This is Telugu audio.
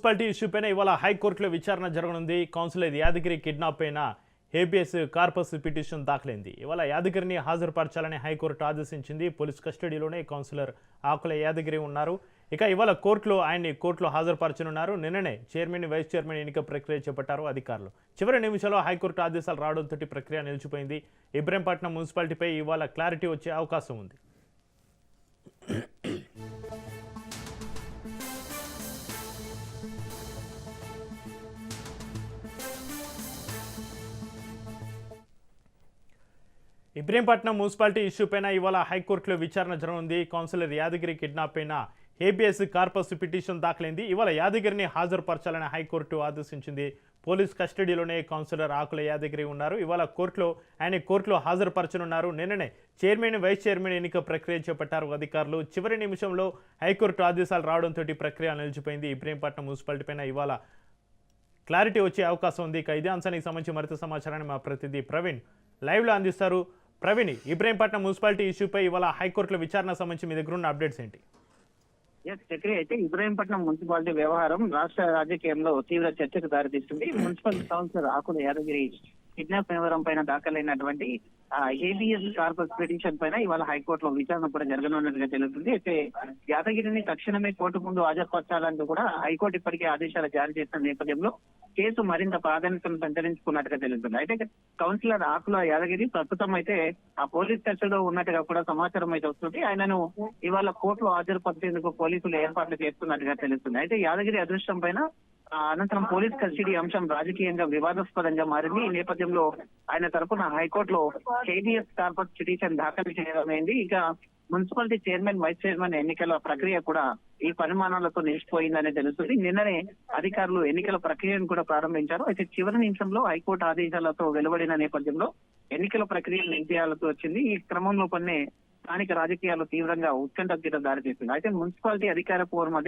మున్సిపాలిటీ ఇష్యూ పైన ఇవాళ హైకోర్టులో విచారణ జరగనుంది. కౌన్సిలర్ యాదగిరి కిడ్నాప్ పైన హేబియస్ కార్పస్ పిటిషన్ దాఖలైంది. ఇవాళ యాదగిరిని హాజరుపరచాలని హైకోర్టు ఆదేశించింది. పోలీస్ కస్టడీలోనే కౌన్సిలర్ ఆకుల యాదగిరి ఉన్నారు. ఇక ఇవాళ ఆయన్ని కోర్టులో హాజరుపరచనున్నారు. నిన్ననే చైర్మన్, వైస్ చైర్మన్ ఎన్నిక ప్రక్రియ చేపట్టారు అధికారులు. చివరి నిమిషంలో హైకోర్టు ఆదేశాలు రావడంతో ప్రక్రియ నిలిచిపోయింది. ఇబ్రహీంపట్నం మున్సిపాలిటీపై ఇవాళ క్లారిటీ వచ్చే అవకాశం ఉంది. ఇబ్రహీంపట్నం మున్సిపాలిటీ ఇష్యూ పైన ఇవాళ హైకోర్టులో విచారణ జరగనుంది. కౌన్సిలర్ యాదగిరి కిడ్నాప్ పైన హేబియస్ కార్పస్ పిటిషన్ దాఖలైంది. ఇవాళ యాదగిరిని హాజరుపరచాలని హైకోర్టు ఆదేశించింది. పోలీస్ కస్టడీలోనే కౌన్సిలర్ ఆకుల యాదగిరి ఉన్నారు. ఇవాళ ఆయన కోర్టులో హాజరుపరచనున్నారు. నిన్ననే చైర్మన్, వైస్ చైర్మన్ ఎన్నిక ప్రక్రియ చేపట్టారు అధికారులు. చివరి నిమిషంలో హైకోర్టు ఆదేశాలు రావడంతో ప్రక్రియ నిలిచిపోయింది. ఇబ్రహీంపట్నం మున్సిపాలిటీ పైన ఇవాళ క్లారిటీ వచ్చే అవకాశం ఉంది. ఇదే అంశానికి సంబంధించి మరింత సమాచారాన్ని మా ప్రతినిధి ప్రవీణ్ లైవ్లో అందిస్తారు. ప్రవీణ్, ఇబ్రహీంపట్నం మున్సిపాలిటీ ఇష్యూపై ఇవాళ హైకోర్టులో విచారణ సంబంధించి మీ దగ్గర ఉన్న అప్డేట్స్ ఏంటి? చక్రి, అయితే ఇబ్రహీంపట్నం మున్సిపాలిటీ వ్యవహారం రాష్ట్ర రాజకీయంలో తీవ్ర చర్చకు దారితీస్తుంది. మున్సిపల్ కౌన్సిలర్ ఆకుల యాదగిరి కిడ్నాప్ వ్యవహారం పైన దాఖలైనటువంటి ఏబిఎస్ కార్పస్ పిటిషన్ పైన ఇవాళ హైకోర్టులో విచారణ కూడా జరగనున్నట్టుగా తెలుస్తుంది. అయితే యాదగిరిని తక్షణమే కోర్టు ముందు హాజరుపరచాలంటూ కూడా హైకోర్టు ఇప్పటికే ఆదేశాలు జారీ చేసిన నేపథ్యంలో కేసు మరింత ప్రాధాన్యతను సంతరించుకున్నట్టుగా తెలుస్తుంది. అయితే కౌన్సిలర్ ఆకుల యాదగిరి ప్రస్తుతం అయితే ఆ పోలీస్ కస్టడీలో ఉన్నట్టుగా కూడా సమాచారం అయితే వస్తుంది. ఆయనను ఇవాళ కోర్టులో హాజరుపరిచేందుకు పోలీసులు ఏర్పాట్లు చేస్తున్నట్టుగా తెలుస్తుంది. అయితే యాదగిరి అదృష్టం పైన అనంతరం పోలీస్ కస్టడీ అంశం రాజకీయంగా వివాదాస్పదంగా మారింది. ఈ నేపథ్యంలో ఆయన తరఫున హైకోర్టులో కేబిఎస్ కార్పస్ పిటిషన్ దాఖలు చేయడమైంది. ఇక మున్సిపాలిటీ చైర్మన్, వైస్ చైర్మన్ ఎన్నికల ప్రక్రియ కూడా ఈ పరిమాణాలతో నిలిచిపోయిందని తెలుస్తుంది. నిన్ననే అధికారులు ఎన్నికల ప్రక్రియను కూడా ప్రారంభించారు. అయితే చివరి నిమిషంలో హైకోర్టు ఆదేశాలతో వెలువడిన నేపథ్యంలో ఎన్నికల ప్రక్రియ నిలిపేయాల్సి వచ్చింది. ఈ క్రమంలో కొన్ని స్థానిక రాజకీయాలు తీవ్రంగా ఉత్కంఠకు దారితీస్తుంది. అయితే మున్సిపాలిటీ అధికార పోరు మధ్య